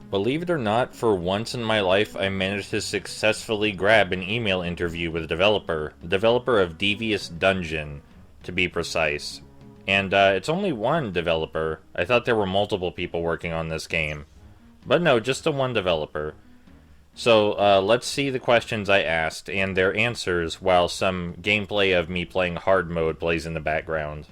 Believe it or not, for once in my life, I managed to successfully grab an email interview with the developer of Devious Dungeon, to be precise. And it's only one developer. I thought there were multiple people working on this game. But no, just the one developer. So let's see the questions I asked and their answers while some gameplay of me playing hard mode plays in the background.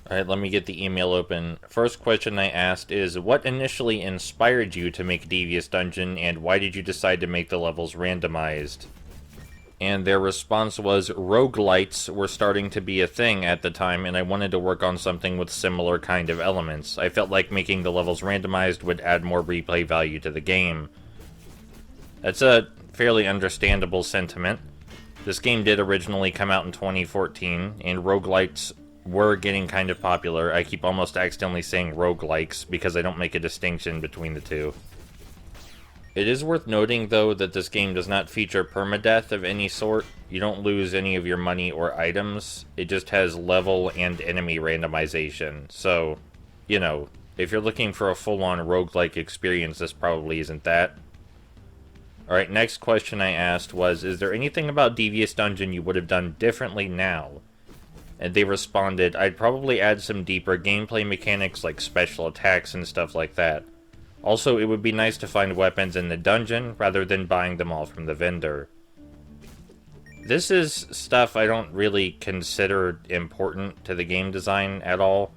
Alright, let me get the email open. First question I asked is, what initially inspired you to make Devious Dungeon, and why did you decide to make the levels randomized? And their response was, roguelites were starting to be a thing at the time, and I wanted to work on something with similar kind of elements. I felt like making the levels randomized would add more replay value to the game. That's a fairly understandable sentiment. This game did originally come out in 2014, and roguelites were getting kind of popular. I keep almost accidentally saying roguelikes because I don't make a distinction between the two. It is worth noting, though, that this game does not feature permadeath of any sort. You don't lose any of your money or items. It just has level and enemy randomization. So, you know, if you're looking for a full-on roguelike experience, this probably isn't that. Alright, next question I asked was, is there anything about Devious Dungeon you would have done differently now? And they responded, I'd probably add some deeper gameplay mechanics like special attacks and stuff like that. Also, it would be nice to find weapons in the dungeon rather than buying them all from the vendor. This is stuff I don't really consider important to the game design at all.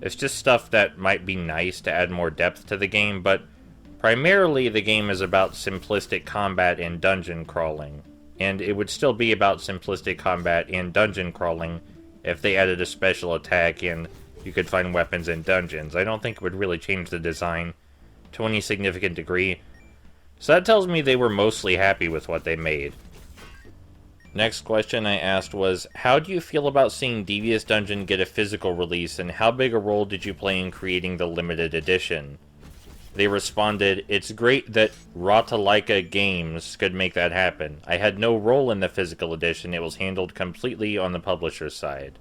It's just stuff that might be nice to add more depth to the game, but primarily the game is about simplistic combat and dungeon crawling. And it would still be about simplistic combat and dungeon crawling if they added a special attack and you could find weapons in dungeons. I don't think it would really change the design to any significant degree. So that tells me they were mostly happy with what they made. Next question I asked was, how do you feel about seeing Devious Dungeon get a physical release, and how big a role did you play in creating the limited edition? They responded, it's great that Rotalaika Games could make that happen. I had no role in the physical edition, it was handled completely on the publisher's side.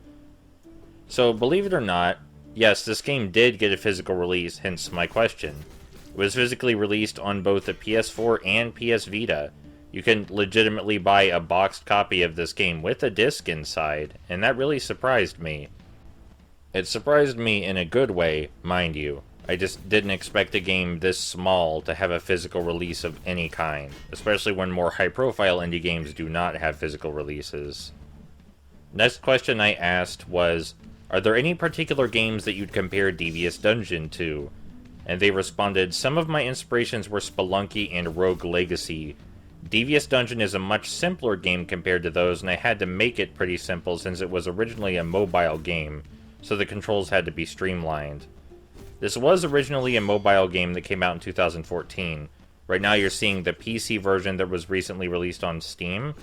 So, believe it or not, yes, this game did get a physical release, hence my question. It was physically released on both the PS4 and PS Vita. You can legitimately buy a boxed copy of this game with a disc inside, and that really surprised me. It surprised me in a good way, mind you. I just didn't expect a game this small to have a physical release of any kind, especially when more high-profile indie games do not have physical releases. Next question I asked was, are there any particular games that you'd compare Devious Dungeon to? And they responded, some of my inspirations were Spelunky and Rogue Legacy. Devious Dungeon is a much simpler game compared to those, and I had to make it pretty simple since it was originally a mobile game, so the controls had to be streamlined. This was originally a mobile game that came out in 2014. Right now you're seeing the PC version that was recently released on Steam.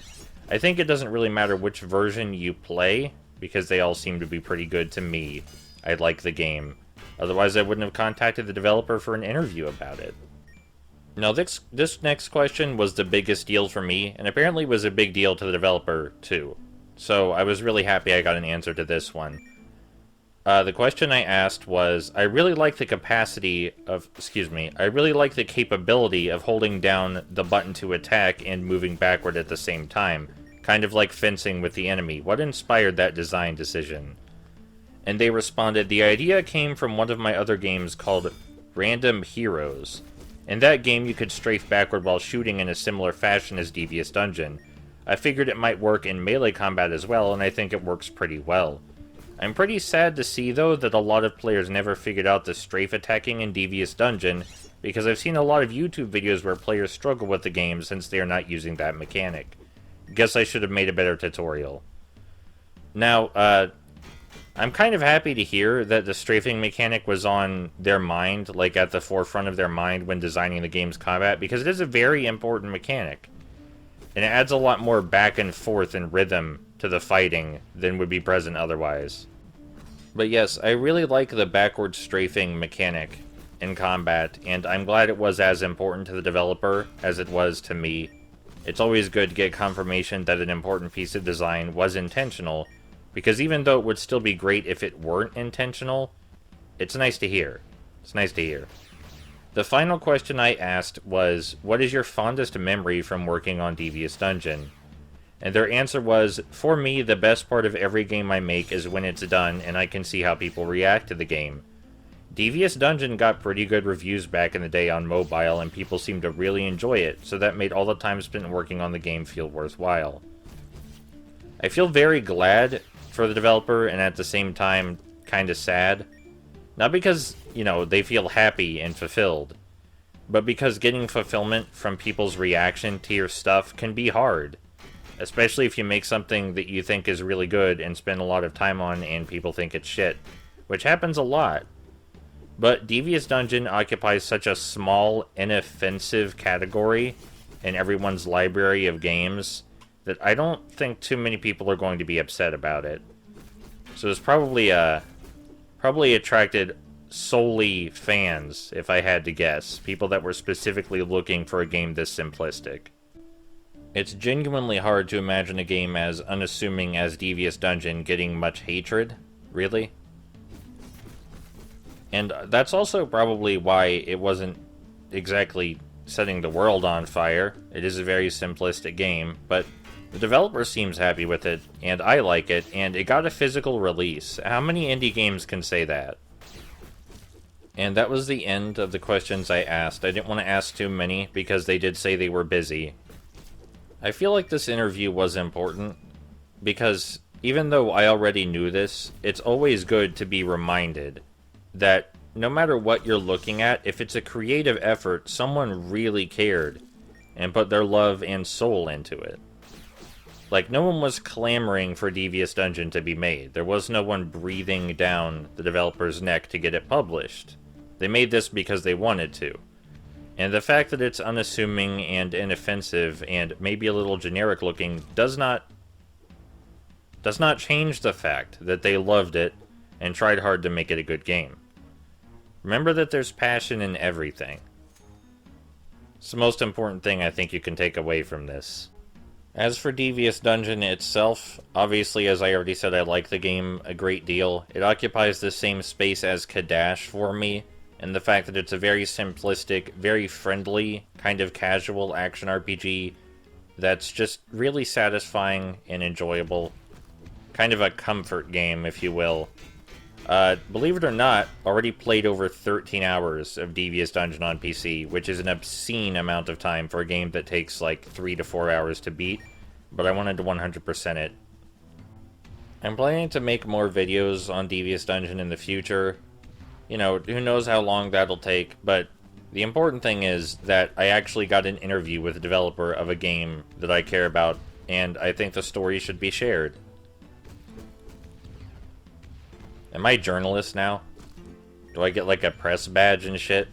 I think it doesn't really matter which version you play, because they all seem to be pretty good to me. I like the game. Otherwise I wouldn't have contacted the developer for an interview about it. Now this next question was the biggest deal for me, and apparently was a big deal to the developer too. So I was really happy I got an answer to this one. The question I asked was, I really like the capability of holding down the button to attack and moving backward at the same time, kind of like fencing with the enemy. What inspired that design decision? And they responded, the idea came from one of my other games called Random Heroes. In that game you could strafe backward while shooting in a similar fashion as Devious Dungeon. I figured it might work in melee combat as well, and I think it works pretty well. I'm pretty sad to see, though, that a lot of players never figured out the strafe attacking in Devious Dungeon, because I've seen a lot of YouTube videos where players struggle with the game since they are not using that mechanic. Guess I should have made a better tutorial. Now, I'm kind of happy to hear that the strafing mechanic was on their mind, like at the forefront of their mind when designing the game's combat, because it is a very important mechanic. And it adds a lot more back and forth and rhythm to the fighting than would be present otherwise. But yes, I really like the backward strafing mechanic in combat, and I'm glad it was as important to the developer as it was to me. It's always good to get confirmation that an important piece of design was intentional, because even though it would still be great if it weren't intentional, it's nice to hear. It's nice to hear. The final question I asked was, what is your fondest memory from working on Devious Dungeon? And their answer was, for me, the best part of every game I make is when it's done and I can see how people react to the game. Devious Dungeon got pretty good reviews back in the day on mobile, and people seemed to really enjoy it, so that made all the time spent working on the game feel worthwhile. I feel very glad for the developer, and at the same time, kinda sad. Not because, they feel happy and fulfilled, but because getting fulfillment from people's reaction to your stuff can be hard. Especially if you make something that you think is really good and spend a lot of time on and people think it's shit. Which happens a lot. But Devious Dungeon occupies such a small, inoffensive category in everyone's library of games that I don't think too many people are going to be upset about it. So it's probably attracted solely fans, if I had to guess. People that were specifically looking for a game this simplistic. It's genuinely hard to imagine a game as unassuming as Devious Dungeon getting much hatred, really. And that's also probably why it wasn't exactly setting the world on fire. It is a very simplistic game, but the developer seems happy with it, and I like it, and it got a physical release. How many indie games can say that? And that was the end of the questions I asked. I didn't want to ask too many, because they did say they were busy. I feel like this interview was important, because even though I already knew this, it's always good to be reminded that no matter what you're looking at, if it's a creative effort, someone really cared and put their love and soul into it. Like, no one was clamoring for Devious Dungeon to be made. There was no one breathing down the developer's neck to get it published. They made this because they wanted to. And the fact that it's unassuming and inoffensive and maybe a little generic looking does not change the fact that they loved it and tried hard to make it a good game. Remember that there's passion in everything. It's the most important thing I think you can take away from this. As for Devious Dungeon itself, obviously, as I already said, I like the game a great deal. It occupies the same space as Kadash for me, and the fact that it's a very simplistic, very friendly, kind of casual action RPG that's just really satisfying and enjoyable. Kind of a comfort game, if you will. Believe it or not, already played over 13 hours of Devious Dungeon on PC, which is an obscene amount of time for a game that takes like 3 to 4 hours to beat, but I wanted to 100% it. I'm planning to make more videos on Devious Dungeon in the future. Who knows how long that'll take, but the important thing is that I actually got an interview with the developer of a game that I care about, and I think the story should be shared. Am I a journalist now? Do I get like a press badge and shit?